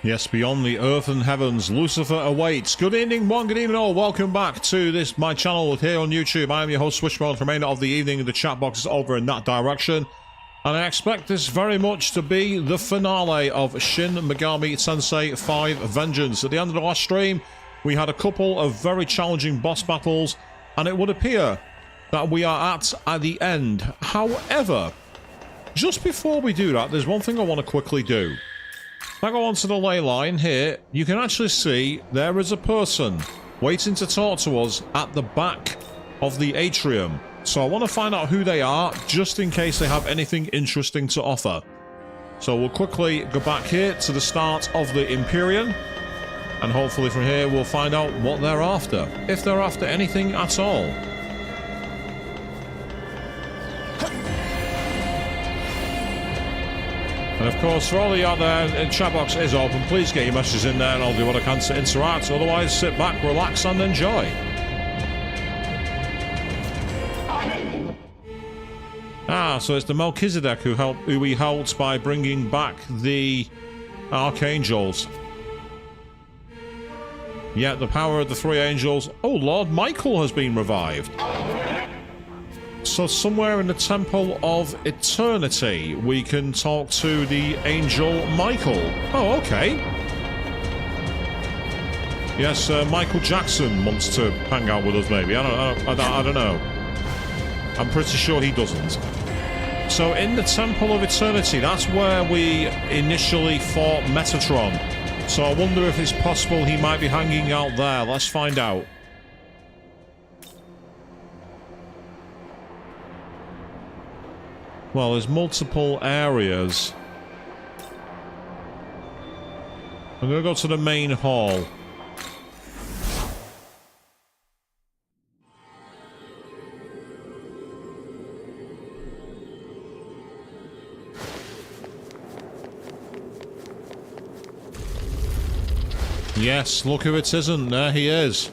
Yes, beyond the earth and heavens, Lucifer awaits. Good evening, one. Good evening, all. Welcome back to my channel here on YouTube. I am your host, Swishmon. For the remainder of the evening, the chat box is over in that direction. And I expect this very much to be the finale of Shin Megami Tensei 5 Vengeance. At the end of the last stream, we had a couple of very challenging boss battles, and it would appear that we are at the end. However, just before we do that, there's one thing I want to quickly do. If I go onto the ley line here, you can actually see there is a person waiting to talk to us at the back of the atrium. So I want to find out who they are, just in case they have anything interesting to offer. So we'll quickly go back here to the start of the Empyrean, and hopefully from here we'll find out what they're after, if they're after anything at all. And of course, for all of you out there, the chat box is open. Please get your messages in there and I'll do what I can to interact. Otherwise, sit back, relax and enjoy. Ah, so it's the Melchizedek who he helped by bringing back the archangels. Yeah, the power of the three angels. Oh, Lord Michael has been revived. So somewhere in the Temple of Eternity, we can talk to the angel Michael. Oh, okay. Yes, Michael Jackson wants to hang out with us, maybe. I don't know. I'm pretty sure he doesn't. So in the Temple of Eternity, that's where we initially fought Metatron. So I wonder if it's possible he might be hanging out there. Let's find out. Well, there's multiple areas. I'm going to go to the main hall. Yes, look who it isn't. There he is.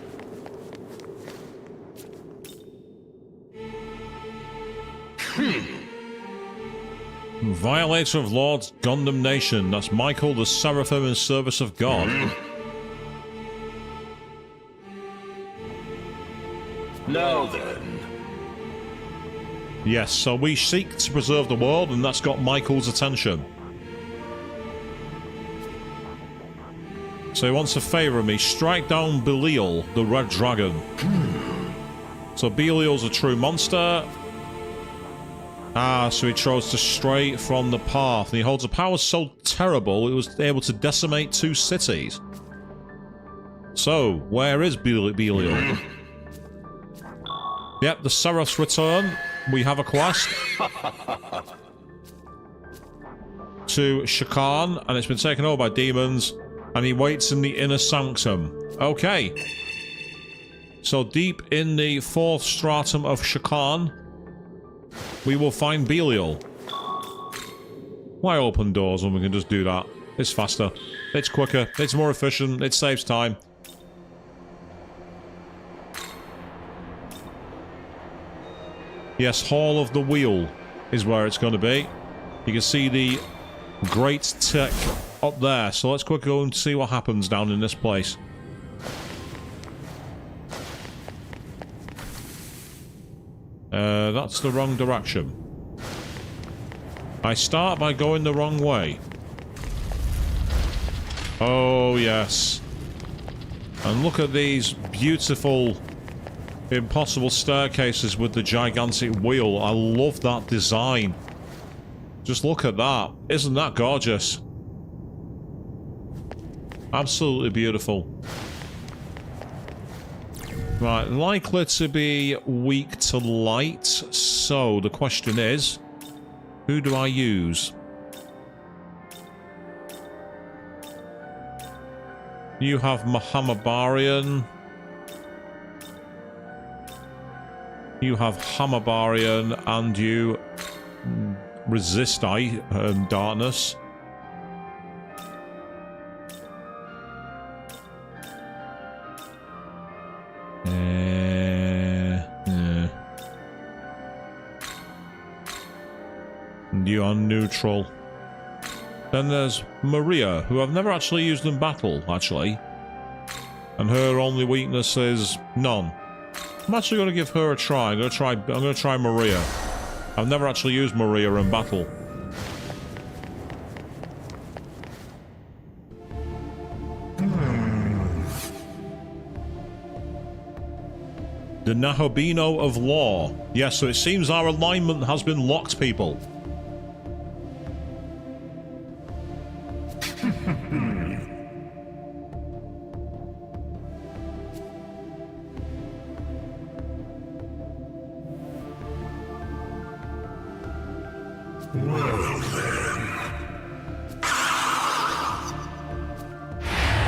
Violator of Lord's condemnation. That's Michael the Seraphim in service of God. Now then. Yes, so we seek to preserve the world, and that's got Michael's attention. So he wants a favour of me. Strike down Belial, the Red Dragon. So Belial's a true monster. Ah, so he chose to stray from the path. And he holds a power so terrible, it was able to decimate 2 cities. So, where is Belial? Yep, the Seraphs return. We have a quest. To Shakan, and it's been taken over by demons. And he waits in the inner sanctum. Okay. So deep in the 4th stratum of Shakan, we will find Belial. Why open doors when we can just do that? It's faster. It's quicker. It's more efficient. It saves time. Yes, Hall of the Wheel is where it's going to be. You can see the Great Tech up there. So let's quickly go and see what happens down in this place. That's the wrong direction. I start by going the wrong way. Oh, yes. And look at these beautiful, impossible staircases with the gigantic wheel. I love that design. Just look at that. Isn't that gorgeous? Absolutely beautiful. Right, likely to be weak to light, so the question is, who do I use? You have Mahamabarian. You have Hamabarian, and you resist darkness. And you are neutral. Then there's Maria, who I've never actually used in battle, actually. And her only weakness is none. I'm actually going to give her a try. I'm going to try Maria. I've never actually used Maria in battle. The Nahobino of Law. Yes, so it seems our alignment has been locked, people.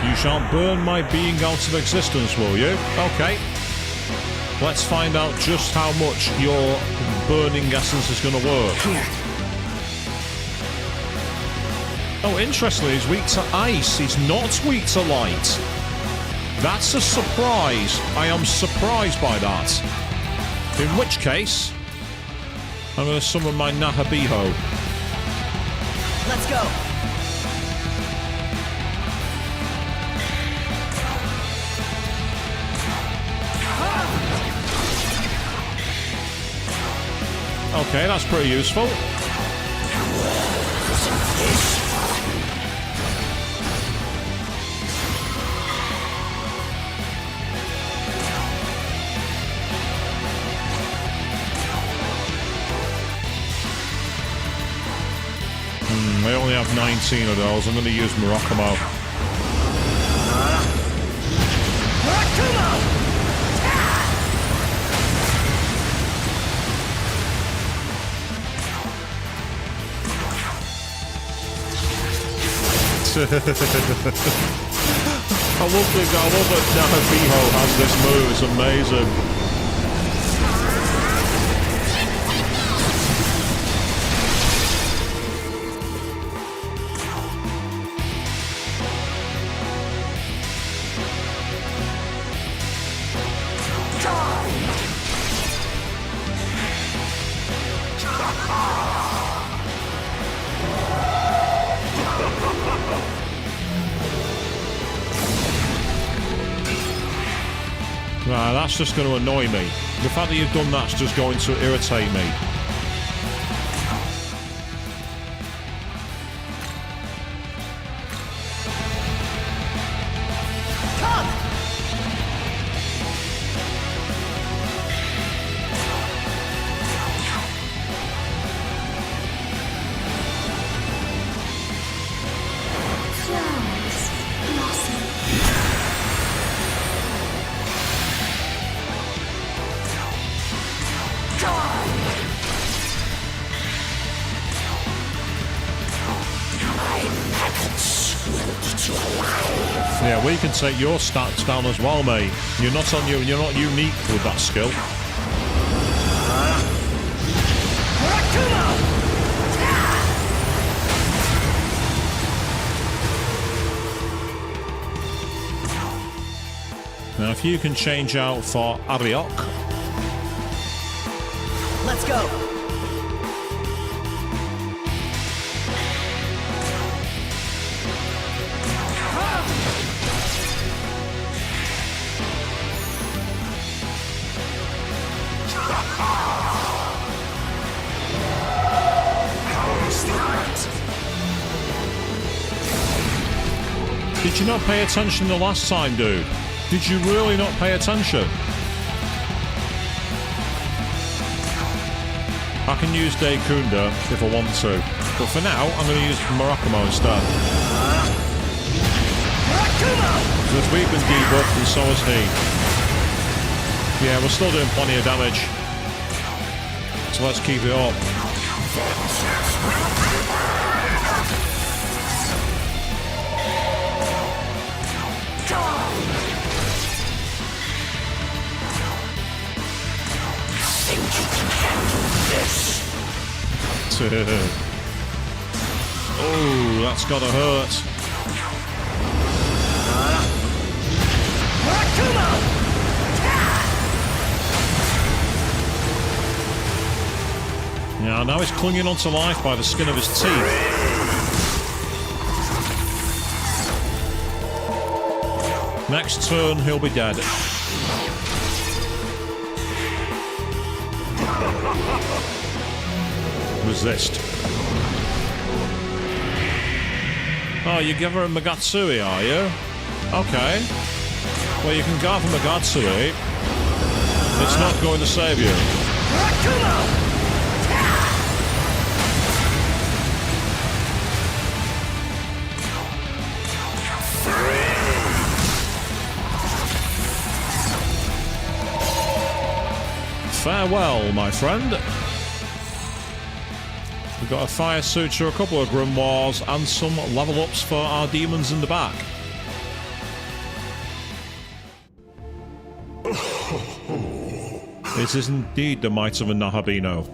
You shan't burn my being out of existence, will you? Okay. Let's find out just how much your burning essence is going to work. Here. Oh, interestingly, he's weak to ice. He's not weak to light. That's a surprise. I am surprised by that. In which case, I'm going to summon my Nahobino. Let's go. Okay, that's pretty useful. I only have 19 of those. I'm going to use Murakumo. I love that Nahobino has this move. It's amazing. Right, that's just going to annoy me. The fact that you've done that's just going to irritate me. Yeah, we can take your stats down as well, mate. You're not unique with that skill. Now, if you can change out for Ariok. Let's go. Did you not pay attention the last time, dude? Did you really not pay attention? I can use Daikunda if I want to, but for now, I'm going to use Murakumo instead. Because we've been debuffed and so has he. Yeah, we're still doing plenty of damage. So let's keep it up. Oh, that's gotta hurt. Yeah, now he's clinging onto life by the skin of his teeth. Next turn, he'll be dead. Resist. Oh, you give her a Megatsui, are you? Okay. Well, you can go for Megatsui. It's not going to save you. Farewell, my friend. We've got a Fire Suture, a couple of Grimoires, and some level ups for our demons in the back. This is indeed the might of a Nahobino.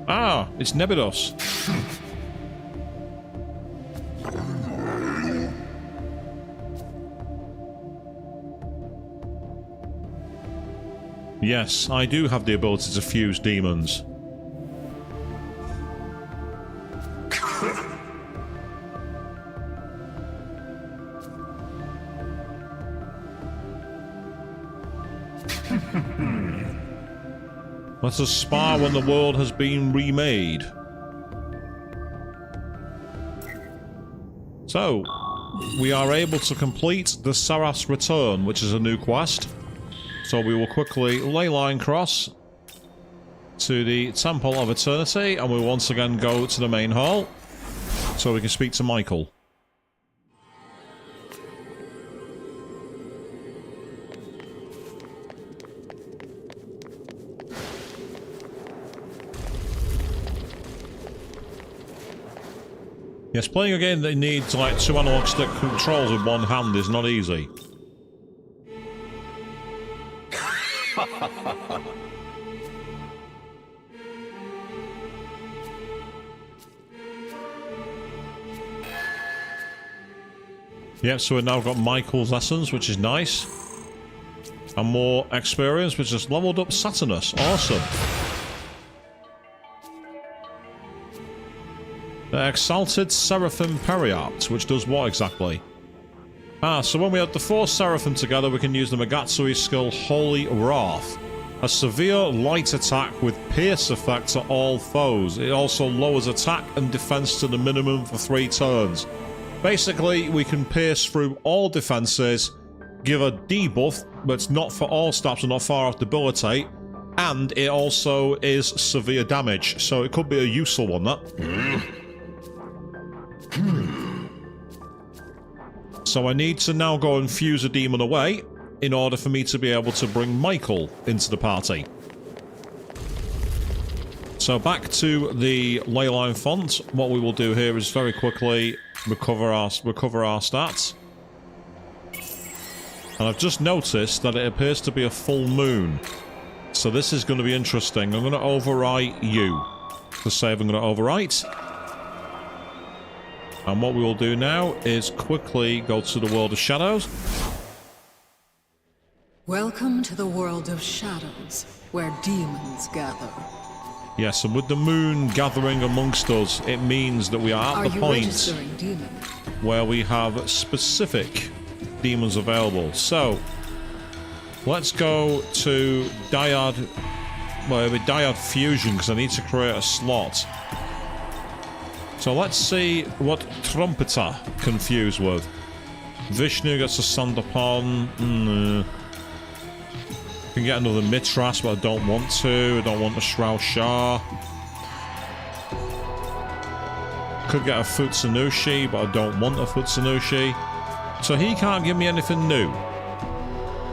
Ah, it's Nebidos. Yes, I do have the ability to fuse demons. Let us spar when the world has been remade. So, we are able to complete the Sarath's Return, which is a new quest. So we will quickly ley line cross to the Temple of Eternity, and we'll once again go to the main hall so we can speak to Michael. Yes, playing a game that needs like 2 analog stick controls with one hand is not easy. Yep, so we've now got Michael's Essence, which is nice. And more experience, which has leveled up Saturnus. Awesome. The Exalted Seraphim Periapt, which does what exactly? Ah, so when we have the 4 Seraphim together, we can use the Megatsui skill Holy Wrath. A severe light attack with pierce effect to all foes. It also lowers attack and defense to the minimum for 3 turns. Basically, we can pierce through all defenses, give a debuff, but it's not for all stats and not far off debilitate, and it also is severe damage, so it could be a useful one, that. So I need to now go and fuse a demon away in order for me to be able to bring Michael into the party. So back to the leyline font. What we will do here is very quickly recover our stats. And I've just noticed that it appears to be a full moon. So this is going to be interesting. I'm going to overwrite you. To save, I'm going to overwrite. And what we will do now is quickly go to the world of shadows. Welcome to the world of shadows, where demons gather. Yes, and with the moon gathering amongst us, it means that we are at the point where we have specific demons available. So, let's go to Dyad, well, it'll be Dyad Fusion, because I need to create a slot. So let's see what Trumpeter can fuse with. Vishnu gets a stand upon. Can get another Mitras, but I don't want to. I don't want the Shroud Shah. Could get a Futsunushi, but I don't want a Futsunushi. So he can't give me anything new.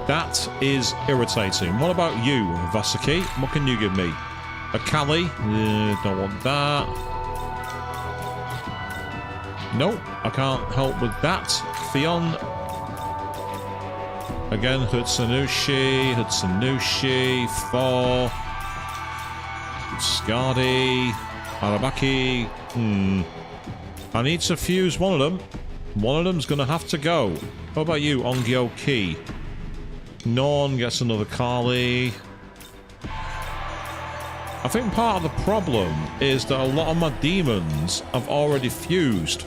That is irritating. What about you, Vasaki? What can you give me? A Kali? Don't want that. Nope, I can't help with that. Theon. Again, Hutsunushi, Thor. Skadi. Arabaki. I need to fuse one of them. One of them's going to have to go. What about you, Ongyo Ki? Norn gets another Kali. I think part of the problem is that a lot of my demons have already fused.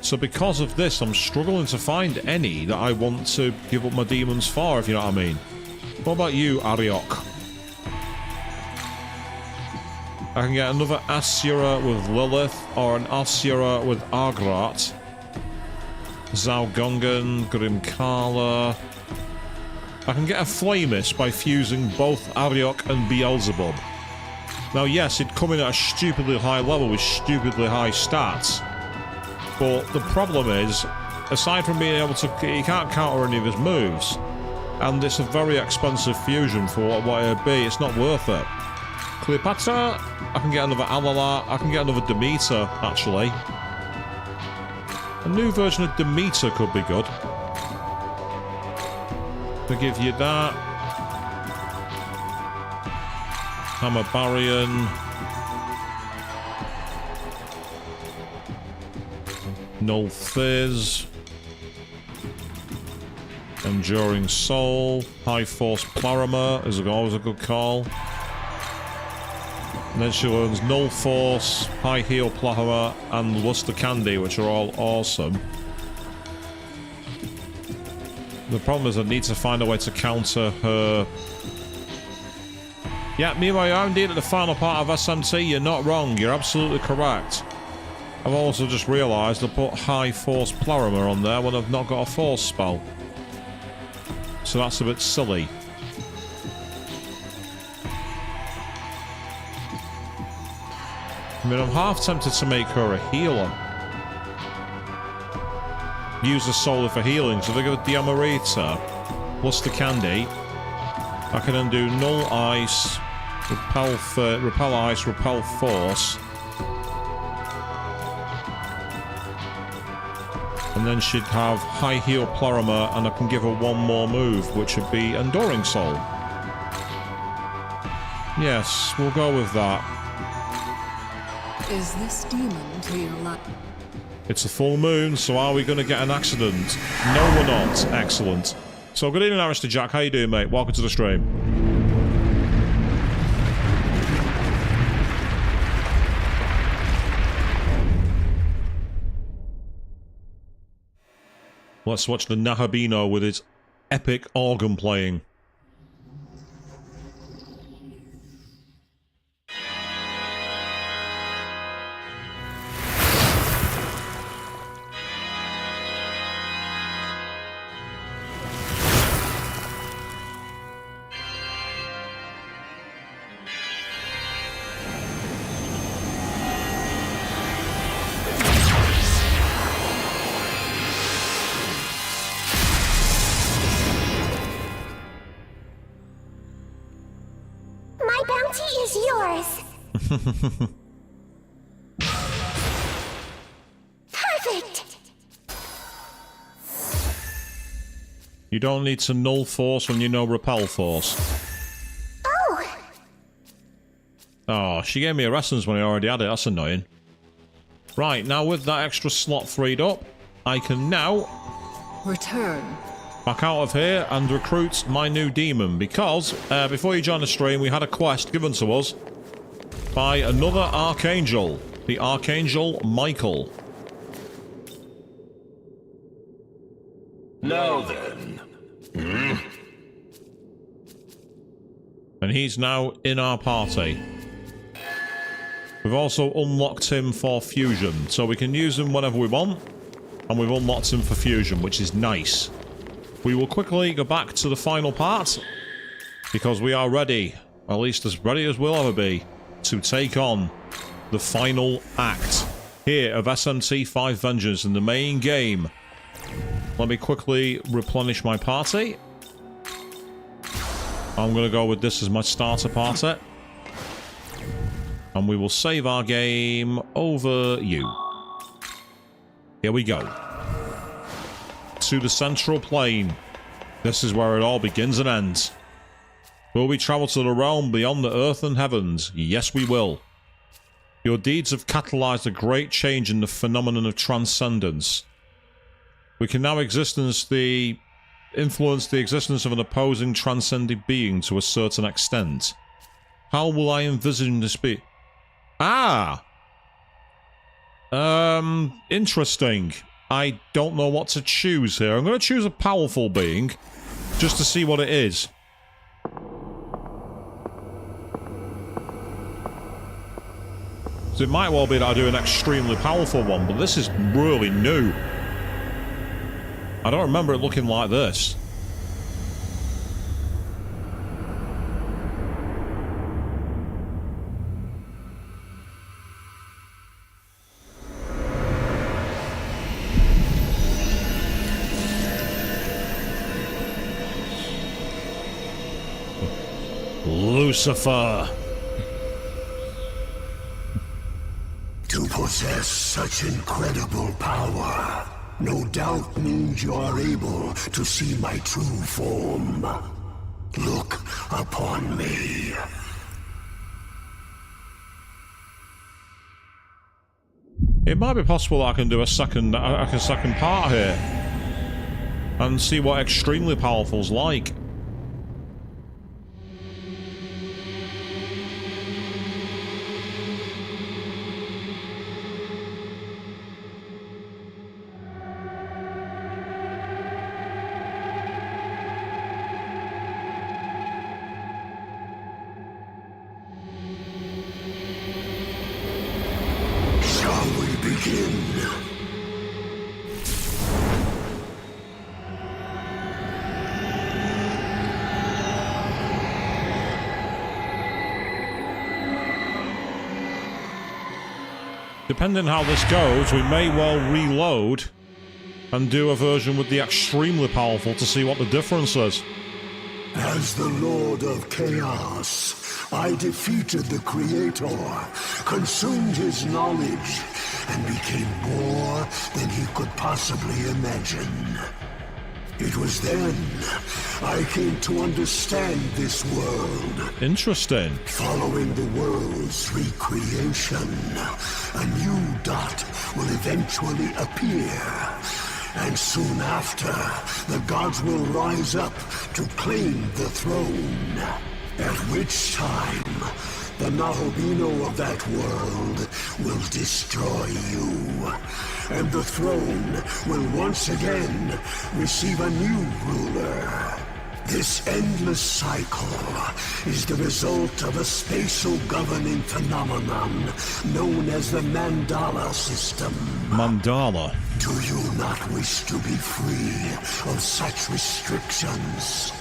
So because of this, I'm struggling to find any that I want to give up my demons for, if you know what I mean. What about you, Ariok? I can get another Asura with Lilith, or an Asura with Argrat. Zaugungan, Grimkala. I can get a Flamis by fusing both Ariok and Beelzebub. Now, yes, it'd come in at a stupidly high level with stupidly high stats. But the problem is, aside from being able to... he can't counter any of his moves. And it's a very expensive fusion for what it'd be. It's not worth it. Cleopatra, I can get another Alala. I can get another Demeter, actually. A new version of Demeter could be good. To give you that. Hammerbarian. Null Fizz. Enduring Soul. High Force Plarimer is always a good call. And then she learns Null Force, High Heal Plarimer, and Luster Candy, which are all awesome. The problem is I need to find a way to counter her. Yeah, meanwhile, I'm indeed at the final part of SMT. You're not wrong. You're absolutely correct. I've also just realised I put High Force Plarimer on there when I've not got a Force spell. So that's a bit silly. I mean, I'm half tempted to make her a healer. Use the solar for healing. So if I go with Diamarita, Luster Candy, I can then do Null Ice, Repel Ice, Repel Force. And then she'd have High Heal Plarimer, and I can give her one more move, which would be Enduring Soul. Yes, we'll go with that. Is this demon to your life? It's a full moon, so are we going to get an accident? No, we're not. Excellent. So, good evening, Arister Jack. How you doing, mate? Welcome to the stream. Let's watch the Nahobino with its epic organ playing. Perfect. You don't need to null force when you know repel force. Oh. Oh, she gave me a essence when I already had it. That's annoying. Right, now with that extra slot freed up, I can now return back out of here and recruit my new demon, because before you join the stream, we had a quest given to us by another Archangel, the Archangel Michael. Now then. And he's now in our party. We've also unlocked him for fusion, so we can use him whenever we want, and we've unlocked him for fusion, which is nice. We will quickly go back to the final part, because we are ready, at least as ready as we'll ever be, to take on the final act here of SMT 5 Vengeance in the main game. Let me quickly replenish my party. I'm going to go with this as my starter party. And we will save our game over you. Here we go. To the central plane. This is where it all begins and ends. Will we travel to the realm beyond the earth and heavens? Yes, we will. Your deeds have catalyzed a great change in the phenomenon of transcendence. We can now influence the existence of an opposing transcended being to a certain extent. How will I envision this be? Ah! Interesting. I don't know what to choose here. I'm going to choose a powerful being, just to see what it is. So it might well be that I do an extremely powerful one, but this is really new. I don't remember it looking like this. Lucifer. To possess such incredible power, no doubt means you are able to see my true form. Look upon me. It might be possible that I can do a second part here and see what extremely powerful's like. Depending how this goes, we may well reload and do a version with the extremely powerful to see what the difference is. As the Lord of Chaos, I defeated the Creator, consumed his knowledge, and became more than he could possibly imagine. It was then I came to understand this world. Interesting. Following the world's recreation, a new dot will eventually appear. And soon after, the gods will rise up to claim the throne. At which time, the Nahobino of that world will destroy you. And the throne will once again receive a new ruler. This endless cycle is the result of a spatial governing phenomenon known as the Mandala system. Mandala. Do you not wish to be free of such restrictions?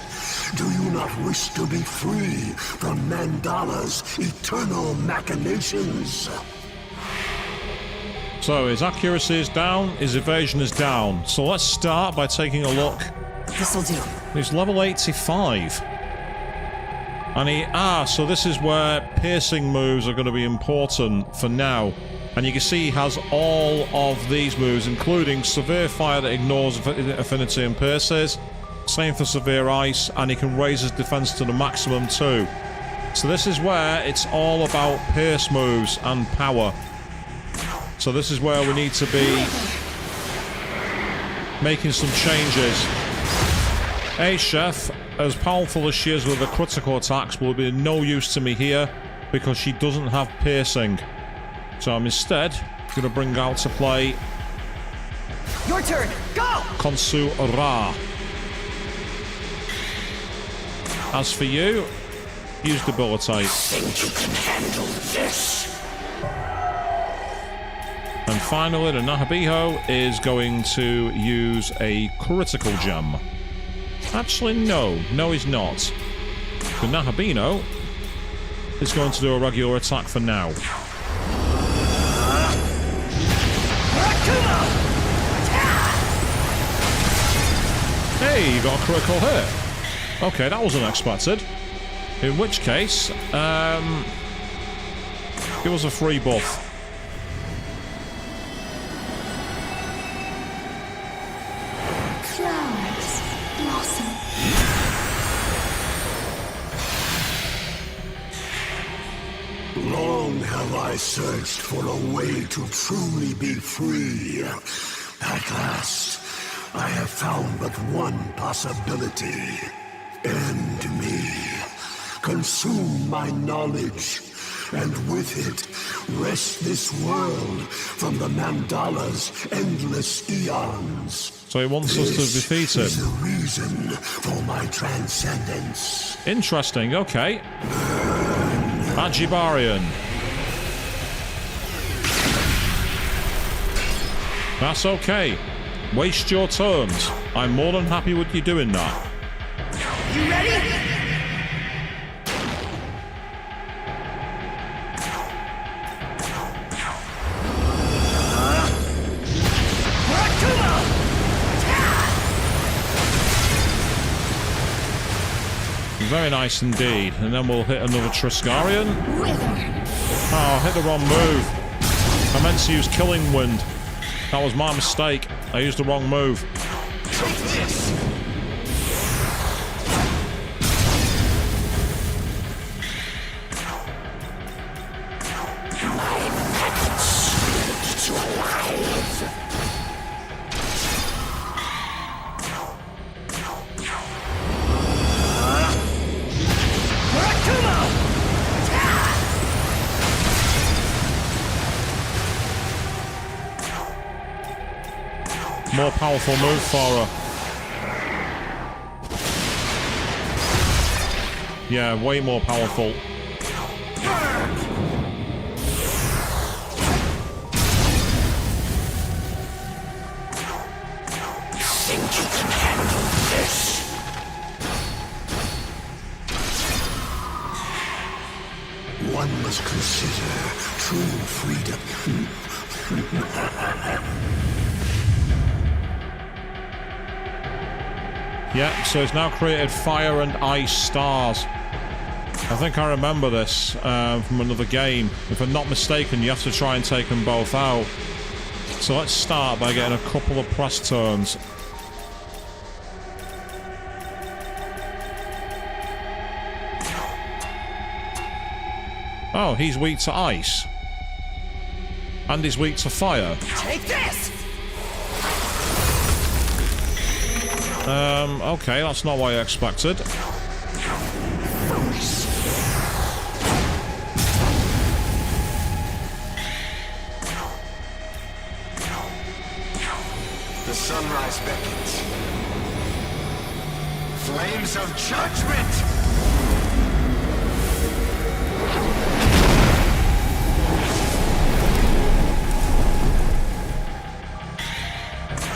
Do you not wish to be free from Mandala's eternal machinations? So his accuracy is down, his evasion is down. So let's start by taking a look. This'll do. He's level 85. And so this is where piercing moves are going to be important for now. And you can see he has all of these moves, including severe fire that ignores affinity and pierces. Same for severe ice, and he can raise his defense to the maximum too. So this is where it's all about pierce moves and power. So this is where we need to be making some changes. Hey Chef, as powerful as she is with her critical attacks, will be no use to me here because she doesn't have piercing. So I'm instead going to bring out to play Your turn. Go. Konsu Ra. As for you, use debilitate. Think you can handle this? And finally, the Nahobino is going to use a critical gem. Actually, no, he's not. The Nahobino is going to do a regular attack for now. Hey, you got a critical hit. Okay, that was unexpected. In which case, give us a free buff. Flowers blossom. Long have I searched for a way to truly be free. At last, I have found but one possibility. End me. Consume my knowledge, and with it, wrest this world from the Mandala's endless eons. So he wants us to defeat him. This is the reason for my transcendence. Interesting, okay. Ajibarian. That's okay. Waste your turns. I'm more than happy with you doing that. You ready? Very nice indeed. And then we'll hit another Triskarion. Oh, I hit the wrong move. I meant to use Killing Wind. That was my mistake. I used the wrong move. Take this. More powerful move for her. Yeah, way more powerful. Think you can handle this? One must consider true freedom. Yeah, so it's now created fire and ice stars. I think I remember this from another game. If I'm not mistaken, you have to try and take them both out. So let's start by getting a couple of press turns. Oh, he's weak to ice. And he's weak to fire. Take this. Okay, that's not what I expected. The sunrise beckons. Flames of judgment!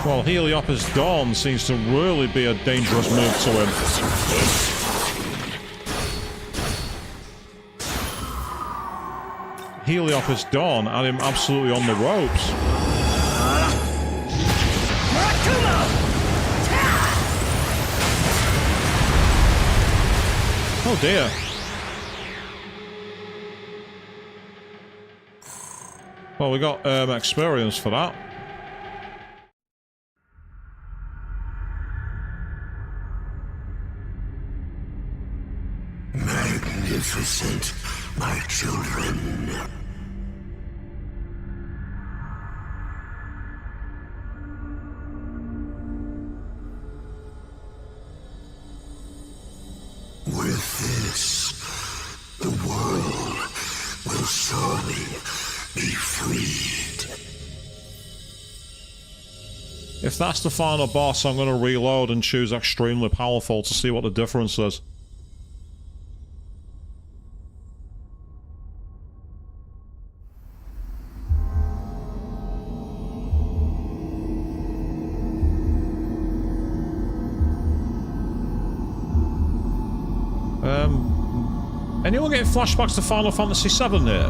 Well, Heliop's Dawn seems to really be a dangerous move to him. Heliop's Dawn had him absolutely on the ropes. Oh dear. Well, we got experience for that. Magnificent, my children. With this, the world will surely be freed. If that's the final boss, I'm going to reload and choose extremely powerful to see what the difference is. Anyone getting flashbacks to Final Fantasy VII here?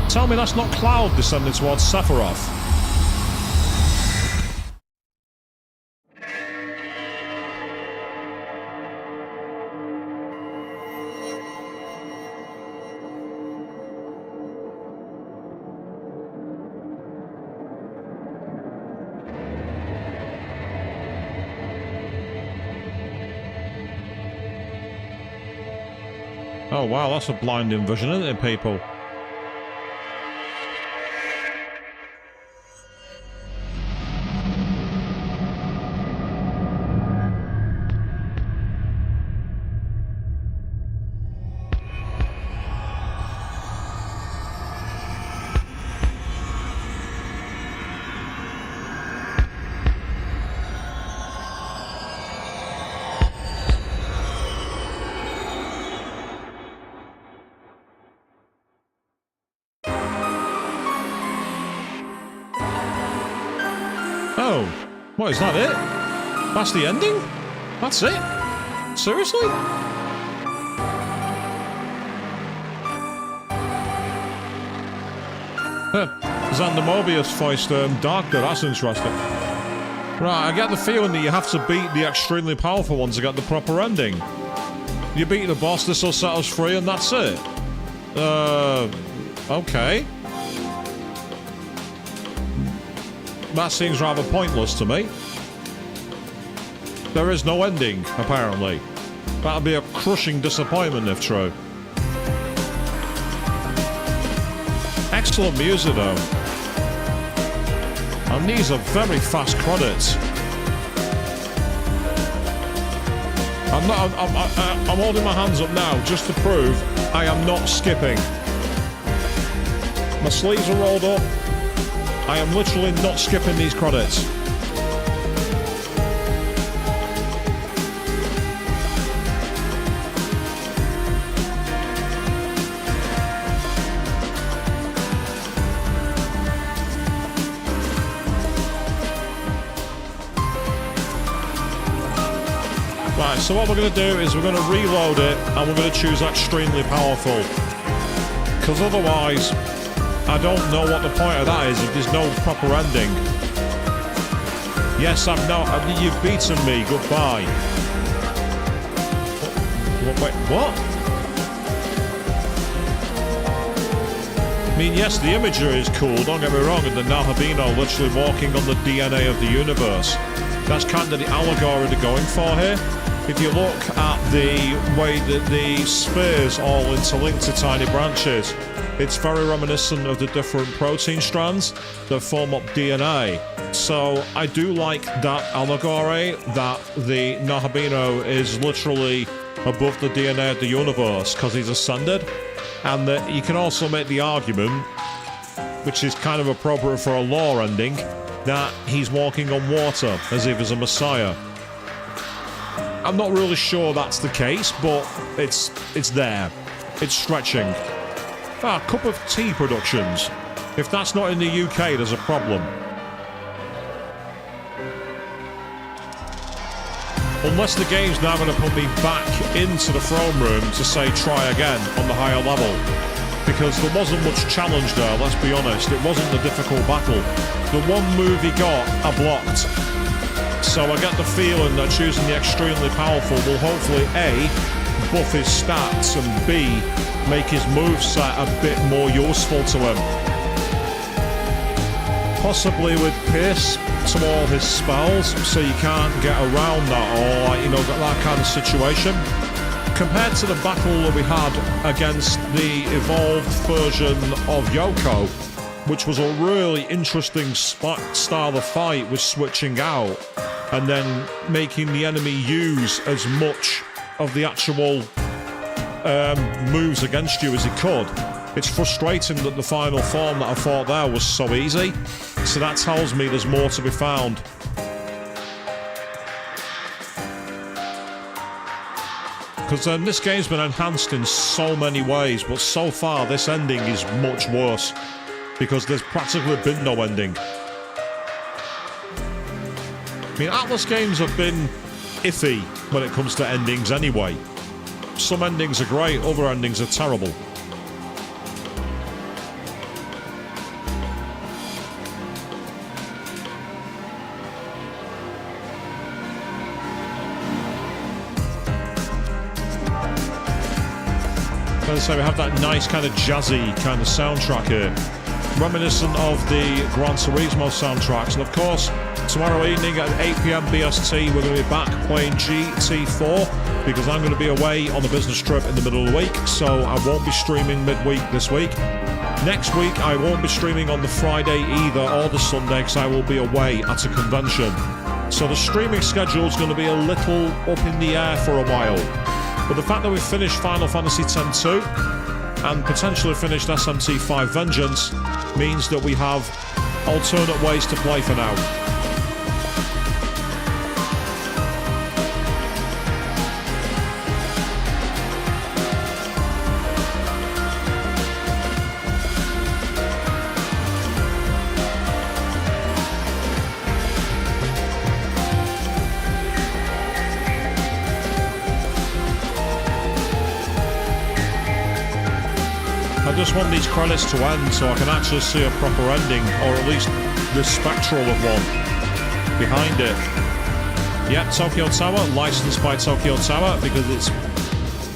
Tell me that's not Cloud descending towards Sephiroth. Oh wow, that's a blinding vision, isn't it, people? Oh. What, is that it? That's the ending? That's it? Seriously? Xander Mobius voiced Darker, that's interesting. Right, I get the feeling that you have to beat the extremely powerful ones to get the proper ending. You beat the boss, this will set us free, and that's it. Okay. That seems rather pointless to me. There is no ending, apparently. That'll be a crushing disappointment if true. Excellent music though. And these are very fast credits. I'm holding my hands up now just to prove I am not skipping. My sleeves are rolled up. I am literally not skipping these credits. Right, so what we're going to do is we're going to reload it and we're going to choose extremely powerful. Because otherwise, I don't know what the point of that is if there's no proper ending. Yes, you've beaten me, goodbye. Wait, what? I mean, yes, the imagery is cool, don't get me wrong, and the Nahobino literally walking on the DNA of the universe. That's kind of the allegory they're going for here. If you look at the way that the spheres all interlink to tiny branches, it's very reminiscent of the different protein strands that form up DNA. So I do like that allegory, that the Nahobino is literally above the DNA of the universe because he's ascended. And that you can also make the argument, which is kind of appropriate for a lore ending, that he's walking on water as if he's a messiah. I'm not really sure that's the case, but it's there. It's stretching. Cup of Tea Productions. If that's not in the UK, there's a problem. Unless the game's now going to put me back into the throne room to say try again on the higher level. Because there wasn't much challenge there, let's be honest. It wasn't the difficult battle. The one move he got, I blocked. So I get the feeling that choosing the extremely powerful will hopefully A, buff his stats, and B, make his moveset a bit more useful to him. Possibly with Pierce to all his spells, so you can't get around that, or, you know, that kind of situation. Compared to the battle that we had against the evolved version of Yoko, which was a really interesting style of fight with switching out and then making the enemy use as much of the actual moves against you as he could. It's frustrating that the final form that I fought there was so easy, so that tells me there's more to be found. Because this game's been enhanced in so many ways, but so far this ending is much worse, because there's practically been no ending. I mean, Atlas games have been iffy when it comes to endings anyway. Some endings are great, other endings are terrible. As I say, we have that nice kind of jazzy kind of soundtrack here, reminiscent of the Gran Turismo soundtracks. And of course, tomorrow evening at 8 PM BST, we're going to be back playing GT4 because I'm going to be away on a business trip in the middle of the week, so I won't be streaming midweek this week. Next week, I won't be streaming on the Friday either or the Sunday because I will be away at a convention. So the streaming schedule is going to be a little up in the air for a while. But the fact that we've finished Final Fantasy X-2 and potentially finished SMT5 Vengeance means that we have alternate ways to play for now. I just want these credits to end so I can actually see a proper ending, or at least the spectral of one behind it. Yep, Tokyo Tower, licensed by Tokyo Tower, because it's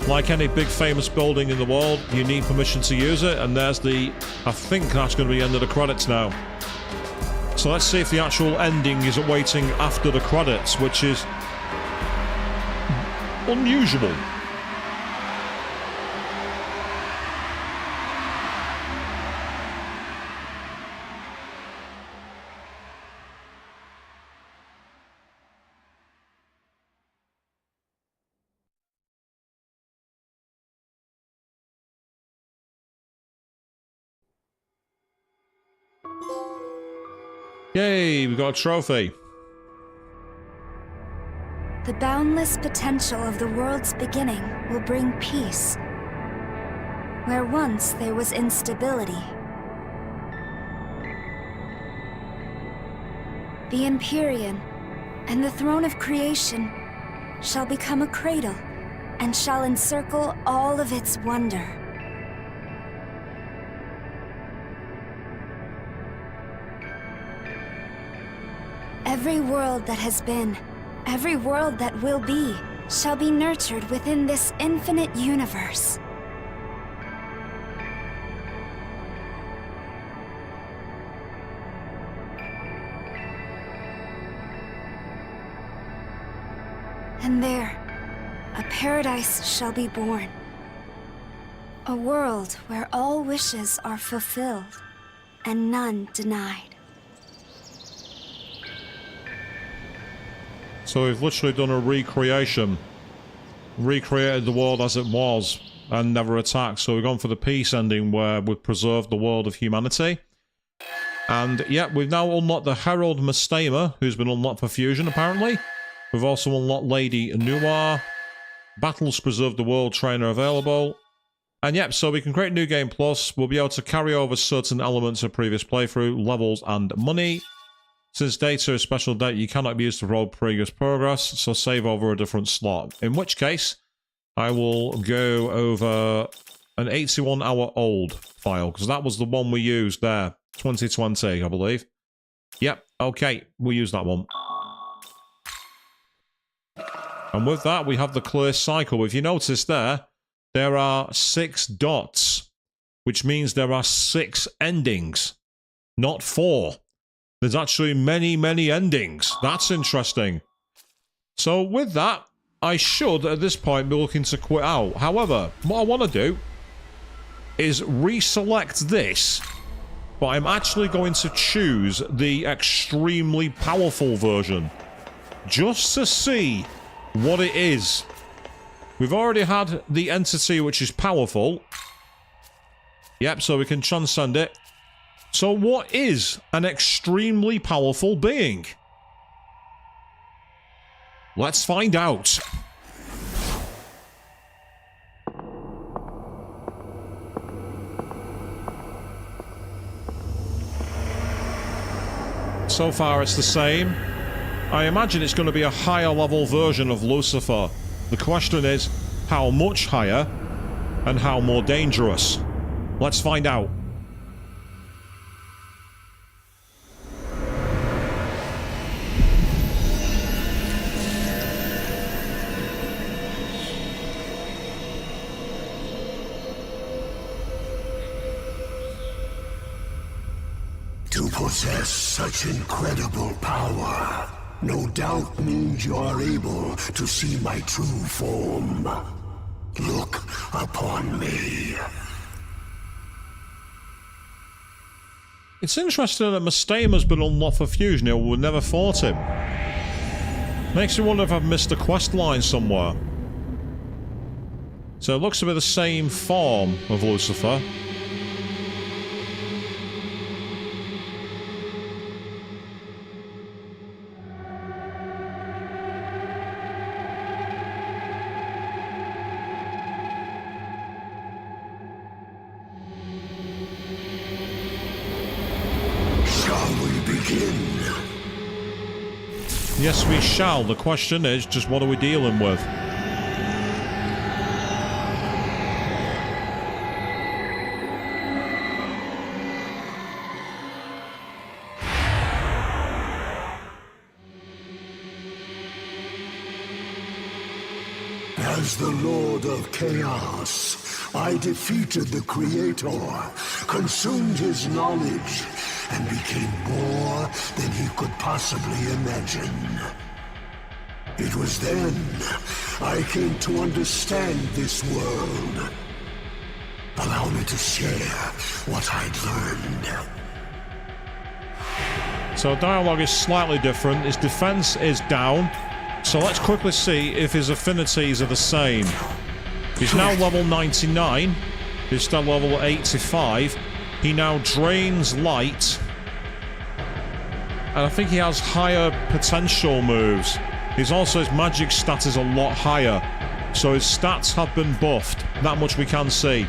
like any big famous building in the world, you need permission to use it, and there's the... I think that's going to be the end of the credits now. So let's see if the actual ending is awaiting after the credits, which is unusual. Yay, we got a trophy. The boundless potential of the world's beginning will bring peace, where once there was instability. The Empyrean and the throne of creation shall become a cradle and shall encircle all of its wonder. Every world that has been, every world that will be, shall be nurtured within this infinite universe. And there, a paradise shall be born. A world where all wishes are fulfilled and none denied. So we've literally done a recreation. Recreated the world as it was and never attacked. So we've gone for the peace ending where we've preserved the world of humanity. And yeah, we've now unlocked the Herald Mastema, who's been unlocked for fusion apparently. We've also unlocked Lady Noir. Battles preserve the world trainer available. And yep, so we can create New Game Plus. We'll be able to carry over certain elements of previous playthrough, levels and money. Since data is special data, you cannot be used to roll previous progress, so save over a different slot. In which case, I will go over an 81-hour-old file, because that was the one we used there. 2020, I believe. Yep, okay, we'll use that one. And with that, we have the clear cycle. If you notice there are 6 dots, which means there are 6 endings, not 4. There's actually many, many endings. That's interesting. So with that, I should, at this point, be looking to quit out. However, what I want to do is reselect this, but I'm actually going to choose the extremely powerful version, just to see what it is. We've already had the entity which is powerful. Yep, so we can transcend it. So what is an extremely powerful being? Let's find out. So far it's the same. I imagine it's going to be a higher level version of Lucifer. The question is, how much higher and how more dangerous? Let's find out. To possess such incredible power, no doubt means you are able to see my true form. Look upon me. It's interesting that Mastema's been unlocked for fusion here. We never fought him. Makes me wonder if I've missed a quest line somewhere. So it looks to be the same form of Lucifer. Yes, we shall. The question is, just what are we dealing with? As the Lord of Chaos, I defeated the Creator, consumed his knowledge, and became more than he could possibly imagine. It was then I came to understand this world. Allow me to share what I'd learned. So dialogue is slightly different. His defense is down. So let's quickly see if his affinities are the same. He's now level 99. He's still level 85. He now drains light. And I think he has higher potential moves. His magic stat is a lot higher. So his stats have been buffed. That much we can see.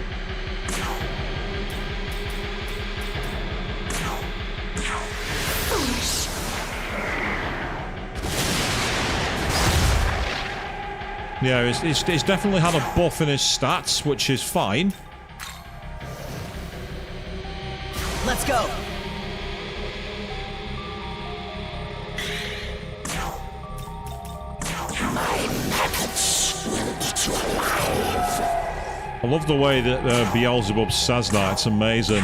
Yeah, he's definitely had a buff in his stats, which is fine. Let's go. I love the way that Beelzebub says that. It's amazing.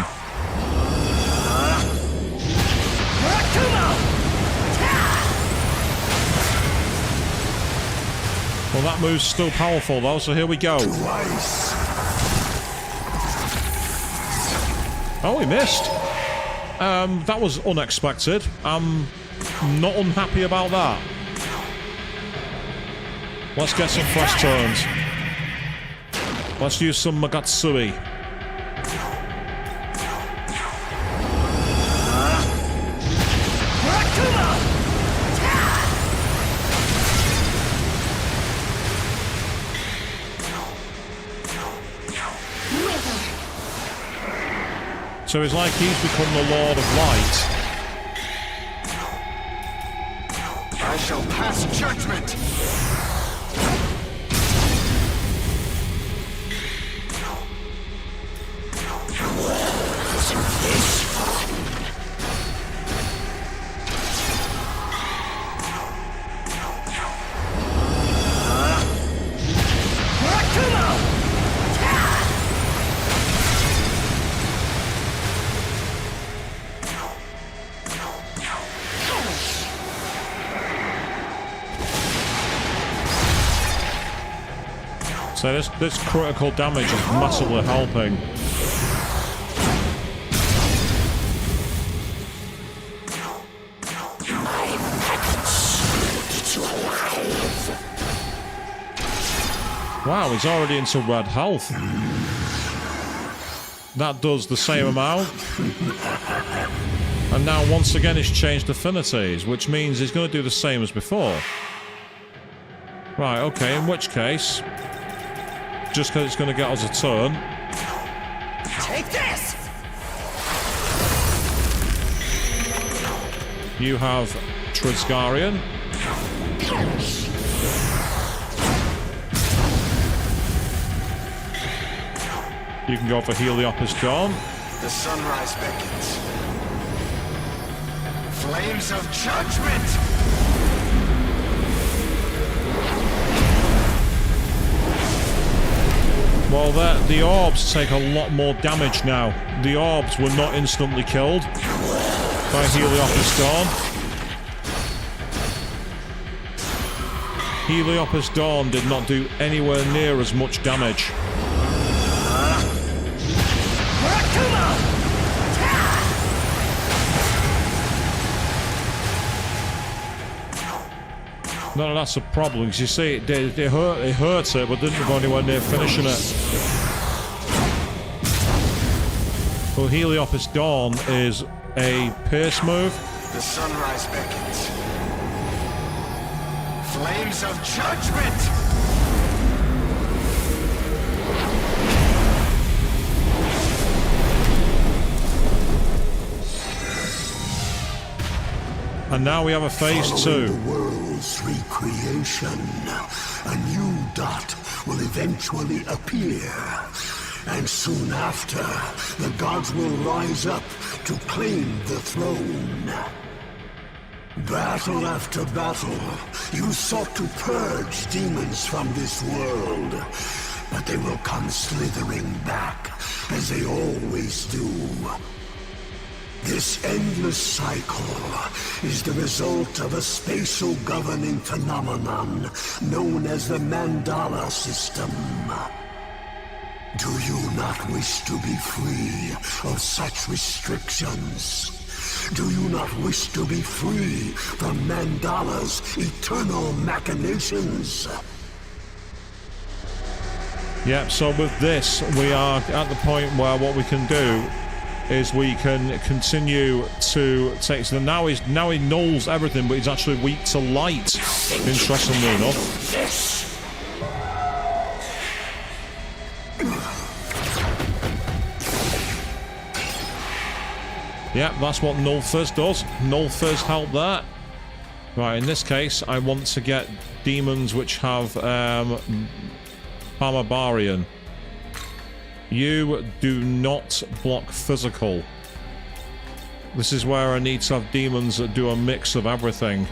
Well, that move's still powerful, though, so here we go. Oh, he missed. That was unexpected. I'm not unhappy about that. Let's get some fresh turns. Let's use some Magatsui. So it's like he's become the Lord of Light. I shall pass judgment. So this critical damage is massively helping. Wow, he's already into red health. That does the same amount. And now once again he's changed affinities, which means he's going to do the same as before. Right, okay, in which case, just because it's going to get us a turn. Take this! You have Trisgarian. You can go for Heliopus Dawn. The sunrise beckons. Flames of judgment! Well, the orbs take a lot more damage now. The orbs were not instantly killed by Heliopus Dawn. Heliopus Dawn did not do anywhere near as much damage. No, that's a problem, because you see, it hurts it, but didn't go anywhere near finishing it. Well, Heliopus Dawn is a pierce move. The sunrise beckons. Flames of judgment! And now we have a phase 2. The world's recreation, a new dot will eventually appear. And soon after, the gods will rise up to claim the throne. Battle after battle, you sought to purge demons from this world, but they will come slithering back, as they always do. This endless cycle is the result of a spatial governing phenomenon known as the Mandala system. Do you not wish to be free of such restrictions? Do you not wish to be free from Mandala's eternal machinations? Yep, so with this, we are at the point where what we can do is we can continue to take... So now he nulls everything, but he's actually weak to light, interestingly enough. Yep, that's what Null Fizz does. Null Fizz help there. Right, in this case, I want to get demons which have Barbarian. You do not block physical. This is where I need to have demons that do a mix of everything.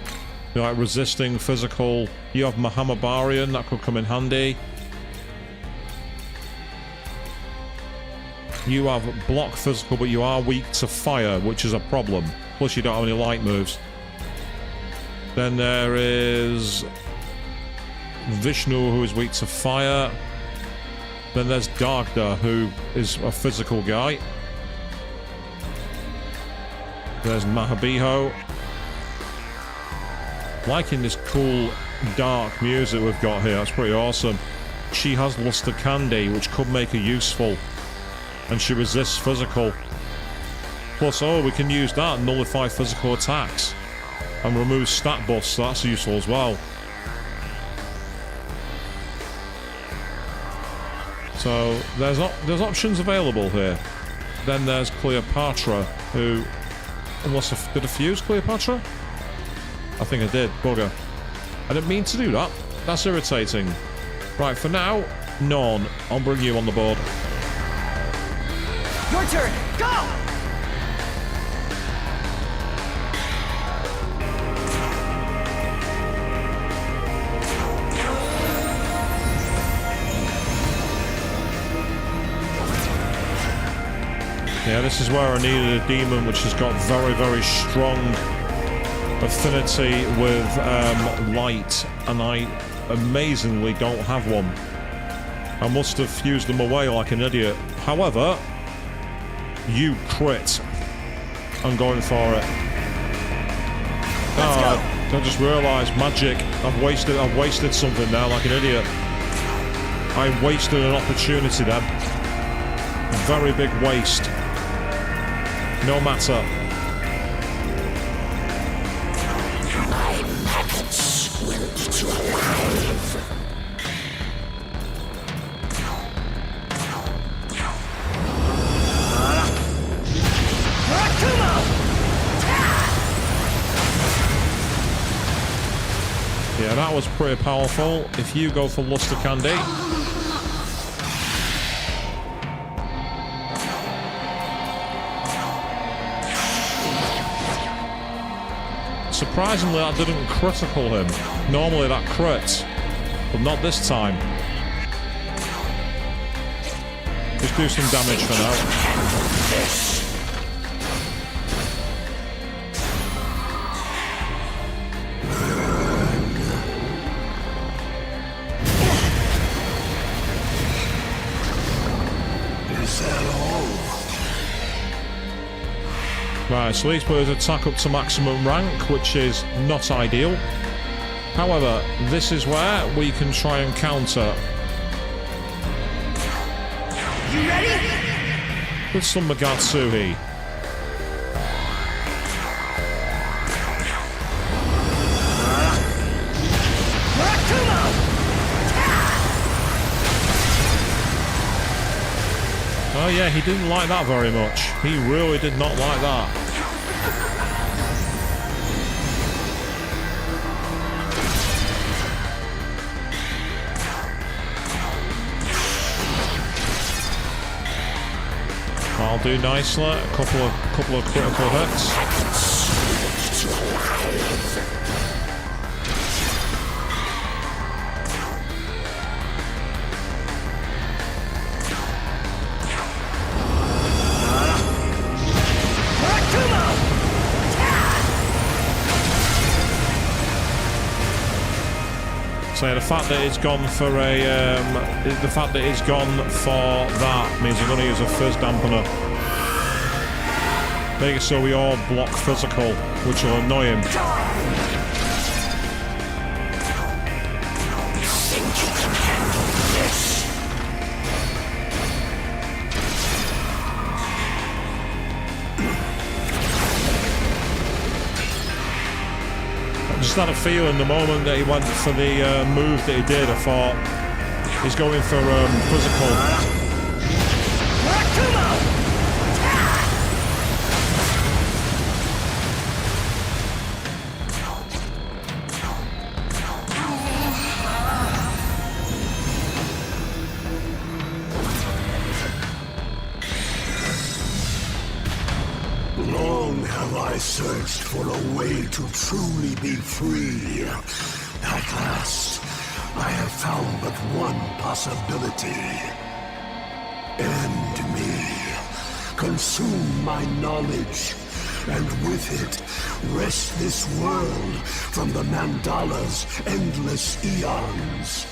Like resisting physical. You have Mahamabarian, that could come in handy. You have block physical, but you are weak to fire, which is a problem. Plus you don't have any light moves. Then there is Vishnu, who is weak to fire. Then there's Darkda, who is a physical guy. There's Mahabiho. Liking this cool dark music we've got here. That's pretty awesome. She has Luster Candy, which could make her useful. And she resists physical. Plus, oh, we can use that and nullify physical attacks. And remove stat buffs, so that's useful as well. So, there's options available here. Then there's Cleopatra, who... Did I fuse Cleopatra? I think I did, bugger. I didn't mean to do that. That's irritating. Right, for now, none. I'll bring you on the board. Your turn! Go! Yeah, this is where I needed a demon which has got very, very strong affinity with light, and I amazingly don't have one. I must have fused them away like an idiot. However, you crit. I'm going for it. I just realised magic. I've wasted something now like an idiot. I wasted an opportunity then. Very big waste. No matter. My maggots will eat you alive. Yeah, that was pretty powerful. If you go for Luster Candy. Surprisingly, that didn't critical him. Normally that crits, but not this time. Just do some damage for now. Right, so he's put his attack up to maximum rank, which is not ideal. However, this is where we can try and counter. You ready? With some Magatsuhi. Oh yeah, he didn't like that very much. He really did not like that. I'll do nicely. A couple of critical hits. you alive. So the fact that it's gone for a, that means I'm going to use a fizz dampener. Make it so we all block physical, which will annoy him. Think you can handle this? I just had a feeling the moment that he went for the move that he did, I thought he's going for physical. Long have I searched for a way to truly be free. At last, I have found but one possibility. End me. Consume my knowledge, and with it, wrest this world from the Mandala's endless eons.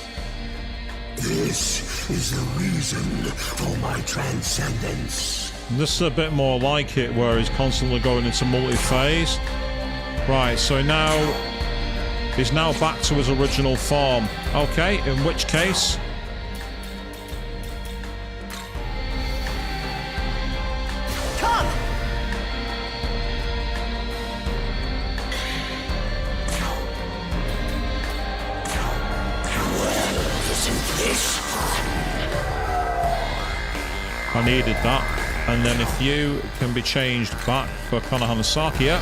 This is the reason for my transcendence. This is a bit more like it, where he's constantly going into multi-phase. Right, so now he's now back to his original form. Okay, in which case, Come! Isn't this I needed that. And then if you can be changed back for Konohanasakia,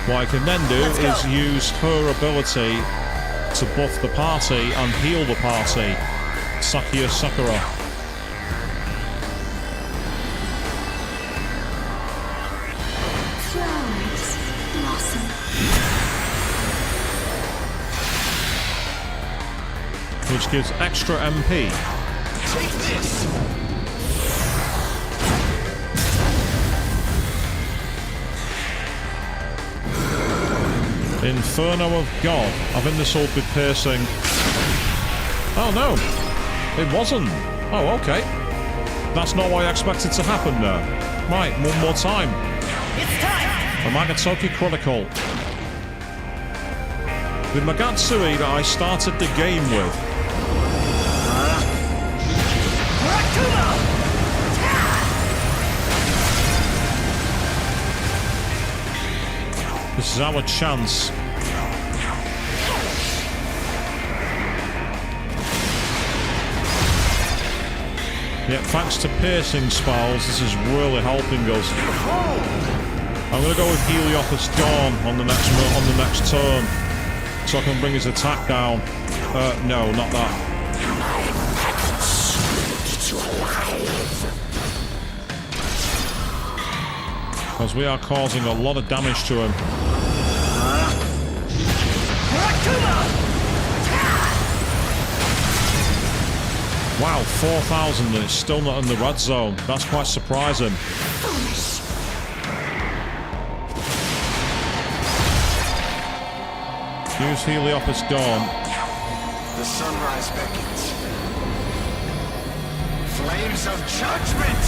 what I can then do is use her ability to buff the party and heal the party. Sakia Sakura. Flowers blossom. Which gives extra MP. Take this! Inferno of God. I think this will be piercing. Oh no, it wasn't. Oh, okay. That's not what I expected to happen there. Right, one more time. It's time! A Magatoki Chronicle. The Magatsui that I started the game with. This is our chance. Yeah, thanks to piercing spells, this is really helping us. I'm going to go with Heliopus Dawn on the next turn, so I can bring his attack down. No, not that. Because we are causing a lot of damage to him. Wow, 4,000 and it's still not in the red zone. That's quite surprising. Use Heliopus Dawn. The sunrise beckons. Flames of judgment!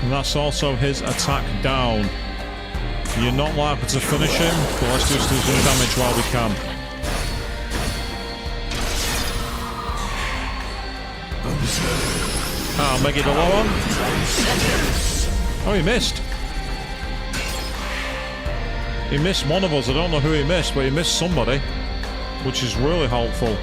And that's also his attack down. You're not likely to finish him, but let's just do some damage while we can. I'll make it a low one. Oh, he missed. He missed one of us. I don't know who he missed, but he missed somebody, which is really helpful.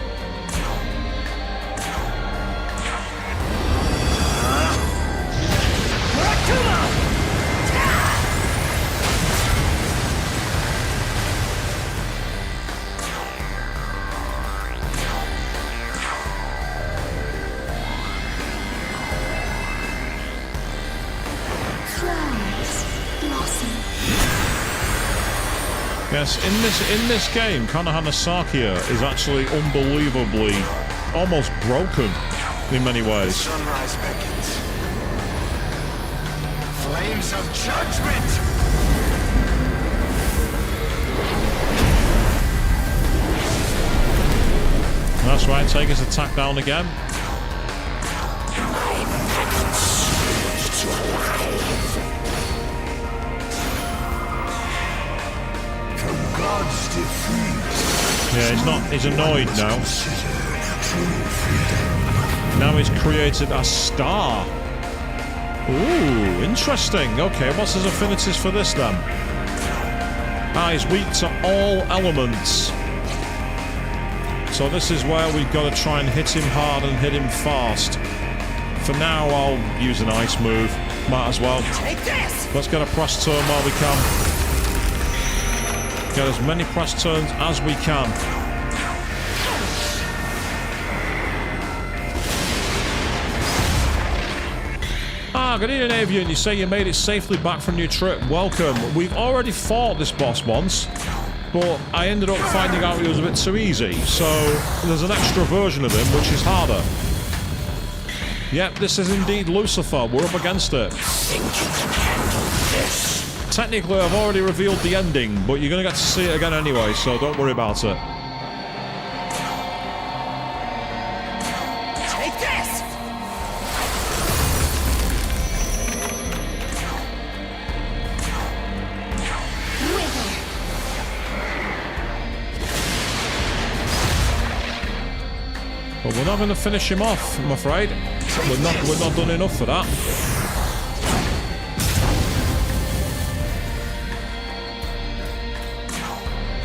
Yes, in this game, Konohana Sakia is actually unbelievably almost broken in many ways. Sunrise beckons. Flames of judgment! That's right, take his attack down again. God's defeat. Yeah, he's annoyed now. Now he's created a star. Ooh, interesting. Okay, what's his affinities for this then? Ah, he's weak to all elements. So this is where we've got to try and hit him hard and hit him fast. For now, I'll use an ice move. Might as well. Take this! Let's get a press turn while we can. Get as many press turns as we can. Ah, good evening, Avian. You say you made it safely back from your trip. Welcome. We've already fought this boss once, but I ended up finding out it was a bit too easy. So there's an extra version of him, which is harder. Yep, this is indeed Lucifer. We're up against it. Technically, I've already revealed the ending, but you're going to get to see it again anyway, so don't worry about it. Take this! But we're not going to finish him off, I'm afraid. We're not done enough for that.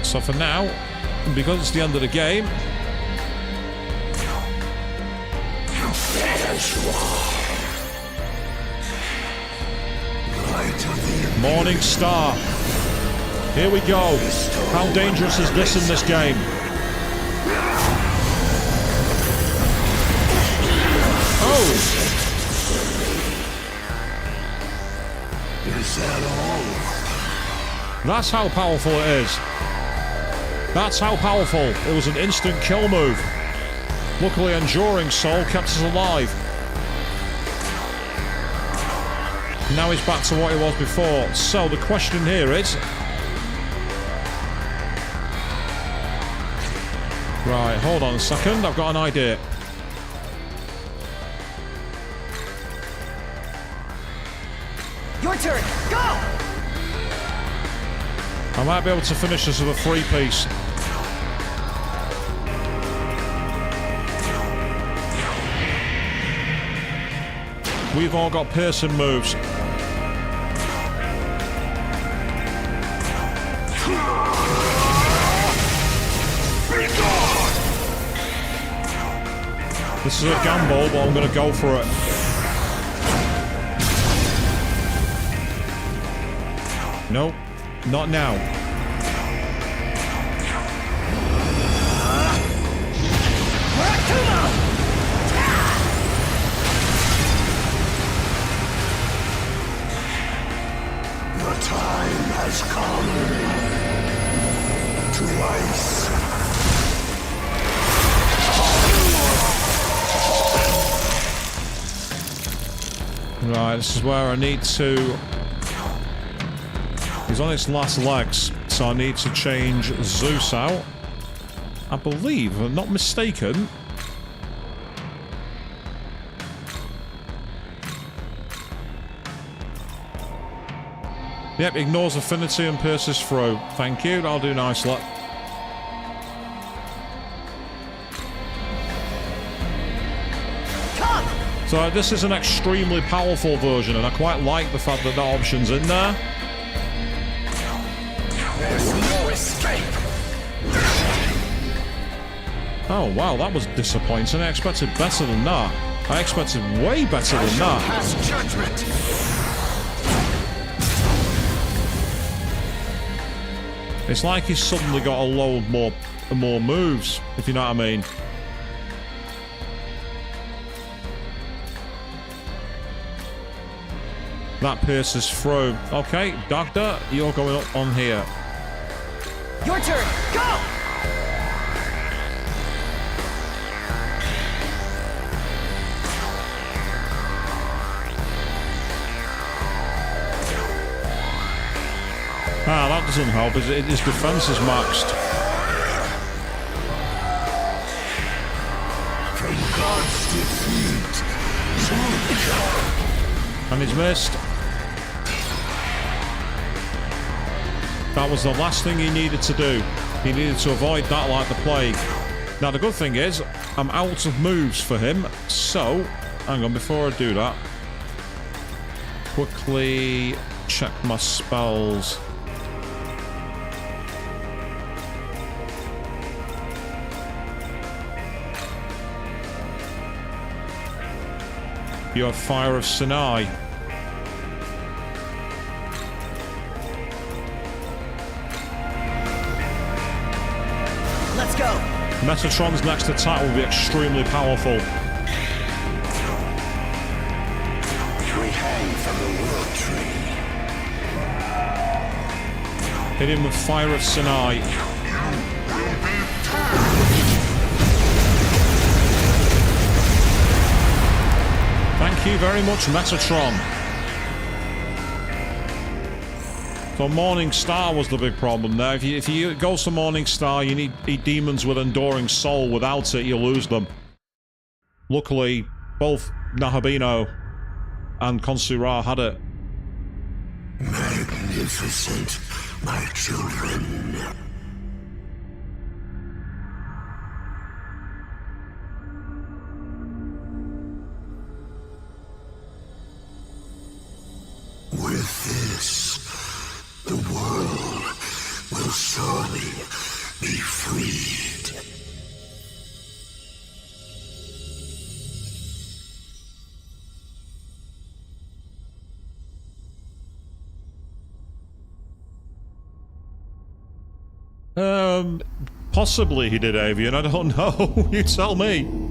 So for now, because it's the end of the game, Morning Star. Here we go. How dangerous is this in this game? Oh! Is that all? That's how powerful it is. That's how powerful. It was an instant kill move. Luckily, Enduring Soul kept us alive. Now he's back to what he was before. So the question here is... Right, hold on a second. I've got an idea. Your turn! Go! I might be able to finish this with a three-piece. We've all got piercing moves. This is a gamble, but I'm going to go for it. Nope, not now. The time has come to ice. Right, this is where I need to... He's on its last legs, so I need to change Zeus out. I believe, if I'm not mistaken... Yep, ignores affinity and pierces through. Thank you, that'll do nicely. Come! So this is an extremely powerful version, and I quite like the fact that that option's in there. There's no escape! Oh wow, that was disappointing. I expected better than that. I expected way better than that. Pass judgment! It's like he's suddenly got a load more moves, if you know what I mean. That pierces through. Okay, Doctor, you're going up on here. Your turn. Go! Ah, that doesn't help. His defense is maxed. From God's defeat, And he's missed. That was the last thing he needed to do. He needed to avoid that like the plague. Now, the good thing is, I'm out of moves for him. So, hang on, before I do that, quickly check my spells. You have Fire of Sinai. Let's go! Metatron's next attack will be extremely powerful. we hang from the world tree. Hit him with Fire of Sinai. Thank you very much, Metatron. So Morning Star was the big problem there. If you go to Morning Star, you need demons with Enduring Soul. Without it, you lose them. Luckily, both Nahobino and Consura had it. Magnificent, my children. With this, the world will surely be freed. Possibly he did, Avian. I don't know. You tell me.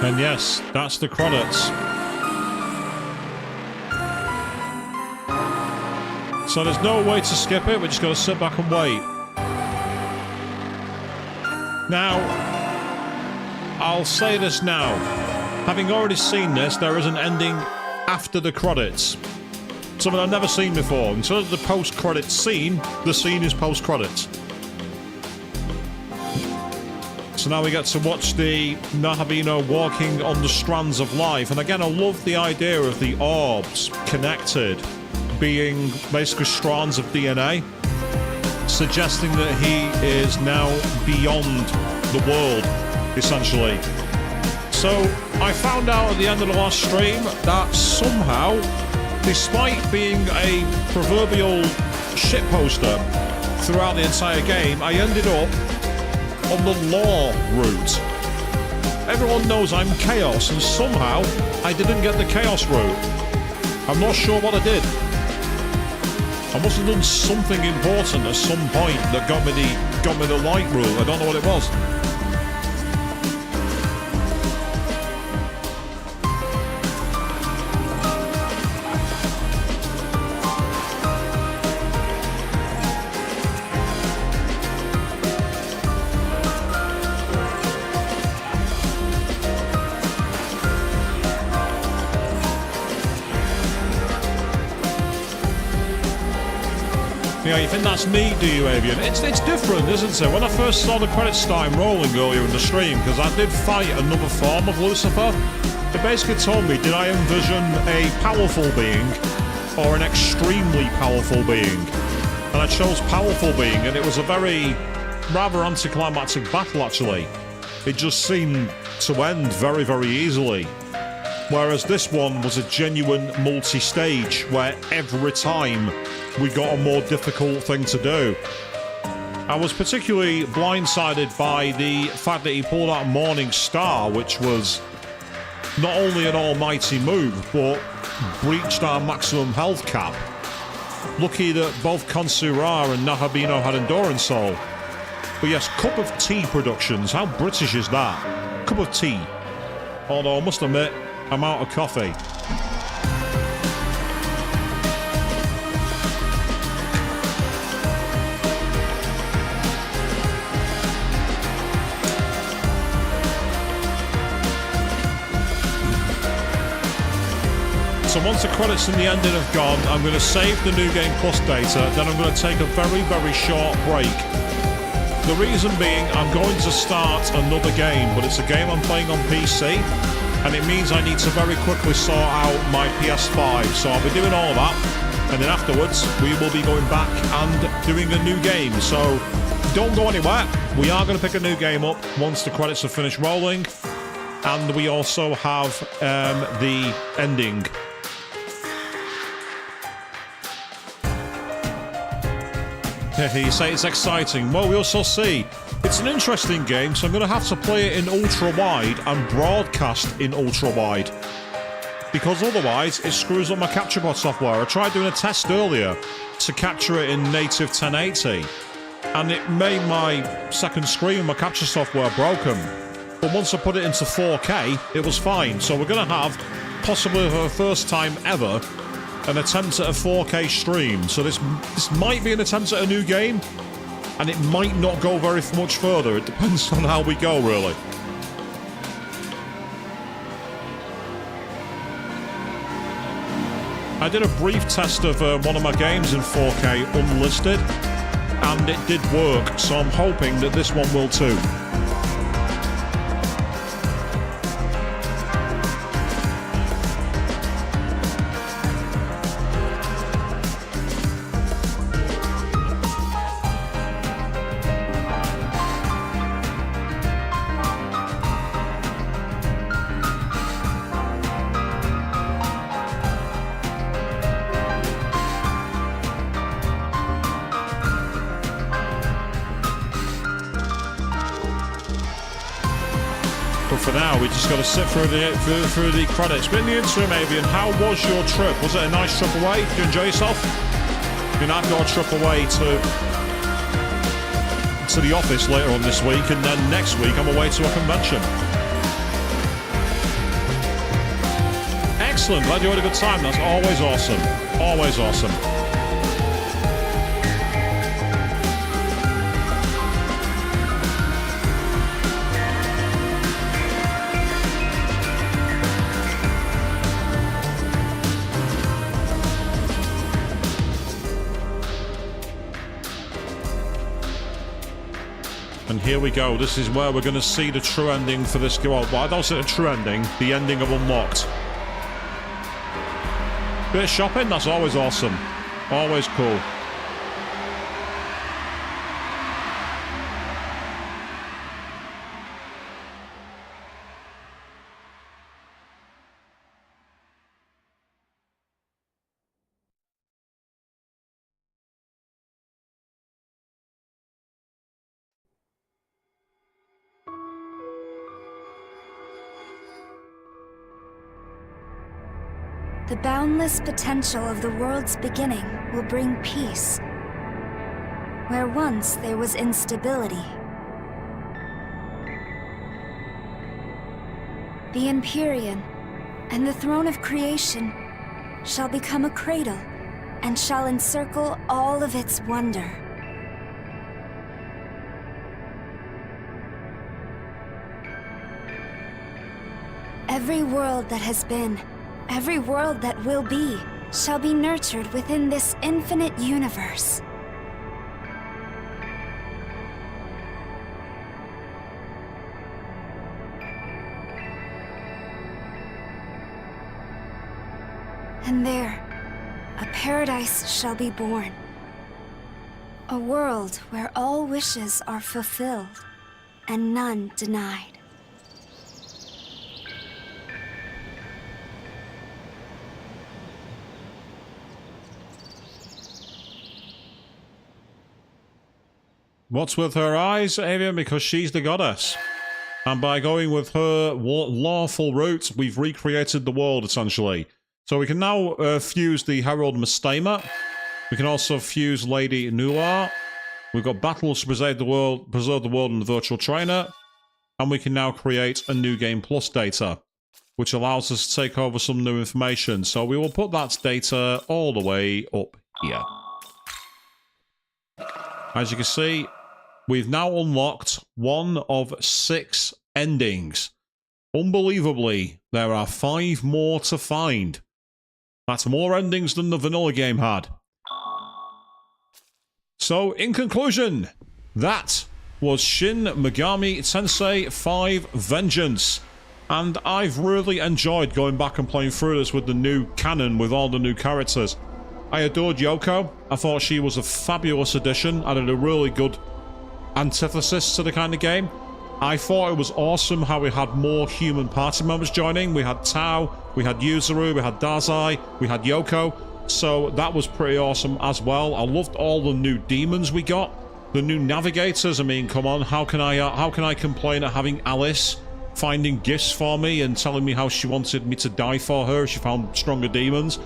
And yes, that's the credits. So there's no way to skip it, we're just going to sit back and wait. Now, I'll say this now. Having already seen this, there is an ending after the credits. Something I've never seen before. Instead of the post-credits scene, the scene is post-credits. So now we get to watch the Nahobino walking on the strands of life. And again, I love the idea of the orbs connected being basically strands of DNA, suggesting that he is now beyond the world, essentially. So I found out at the end of the last stream that somehow, despite being a proverbial shitposter throughout the entire game, I ended up on the law route. Everyone knows I'm chaos, and somehow I didn't get the chaos route. I'm not sure what I did. I must have done something important at some point that got me the light route. I don't know what it was. Yeah, you think that's neat, do you, Avian? It's different, isn't it? When I first saw the credits starting rolling earlier in the stream, because I did fight another form of Lucifer, it basically told me, did I envision a powerful being or an extremely powerful being? And I chose powerful being, and it was a very rather anticlimactic battle, actually. It just seemed to end very, very easily. Whereas this one was a genuine multi-stage, where every time we got a more difficult thing to do. I was particularly blindsided by the fact that he pulled out Morning Star, which was not only an almighty move, but breached our maximum health cap. Lucky that both Konsura and Nahobino had Endurance Soul. But yes, Cup of Tea Productions, how British is that? Cup of tea. Although I must admit, I'm out of coffee. So once the credits and the ending have gone, I'm going to save the New Game Plus data, then I'm going to take a very, very short break. The reason being, I'm going to start another game, but it's a game I'm playing on PC, and it means I need to very quickly sort out my PS5. So I'll be doing all of that, and then afterwards, we will be going back and doing a new game. So don't go anywhere. We are going to pick a new game up once the credits have finished rolling, and we also have the ending. You say it's exciting. Well, we also see it's an interesting game, so I'm going to have to play it in ultra-wide and broadcast in ultra-wide, because otherwise it screws up my capture bot software. I tried doing a test earlier to capture it in native 1080, and it made my second screen and my capture software broken. But once I put it into 4K, it was fine. So we're going to have, possibly for the first time ever, an attempt at a 4K stream. So this might be an attempt at a new game, and it might not go very much further. It depends on how we go, really. I did a brief test of one of my games in 4K unlisted, and it did work, so I'm hoping that this one will too. For now, we just got to sit through the credits. But in the interim, Avian, how was your trip? Was it a nice trip away? Did you enjoy yourself? I mean, I've got a trip away to the office later on this week, and then next week I'm away to a convention. Excellent. Glad you had a good time. That's always awesome. Always awesome. And here we go. This is where we're going to see the true ending for this. Well, I don't say the true ending. The ending of Unlocked. Bit of shopping. That's always awesome. Always cool. The boundless potential of the world's beginning will bring peace, where once there was instability. The Empyrean and the throne of creation shall become a cradle and shall encircle all of its wonder. Every world that has been, every world that will be, shall be nurtured within this infinite universe. And there, a paradise shall be born. A world where all wishes are fulfilled and none denied. What's with her eyes, Avian? Because she's the goddess. And by going with her lawful route, we've recreated the world, essentially. So we can now fuse the Herald Mastema. We can also fuse Lady Nular. We've got battles to preserve the world and the virtual trainer. And we can now create a new game plus data, which allows us to take over some new information. So we will put that data all the way up here. As you can see, we've now unlocked 1 of 6 endings. Unbelievably, there are 5 more to find. That's more endings than the vanilla game had. So, in conclusion, that was Shin Megami Tensei 5 Vengeance. And I've really enjoyed going back and playing through this with the new canon, with all the new characters. I adored Yoko. I thought she was a fabulous addition, added a really good antithesis to the kind of game. I thought it was awesome how we had more human party members joining. We had Tao, we had Yuzuru, we had Dazai, we had Yoko. So that was pretty awesome as well. I loved all the new demons we got. The new navigators, I mean, come on, how can I complain at having Alice finding gifts for me and telling me how she wanted me to die for her if she found stronger demons?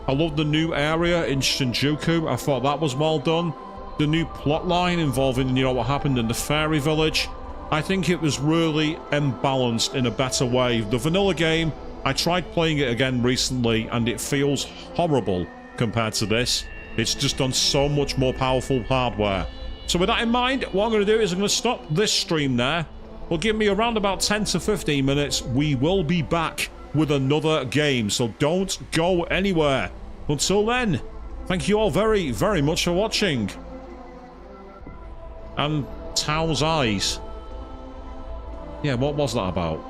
I loved the new area in Shinjuku. I thought that was well done. The new plotline involving, you know, what happened in the fairy village. I think it was really imbalanced in a better way. The vanilla game, I tried playing it again recently and it feels horrible compared to this. It's just on so much more powerful hardware. So with that in mind, what I'm going to do is I'm going to stop this stream there. Well, give me around about 10 to 15 minutes. We will be back with another game, so don't go anywhere. Until then, thank you all very, very much for watching. And Tao's eyes. Yeah, what was that about?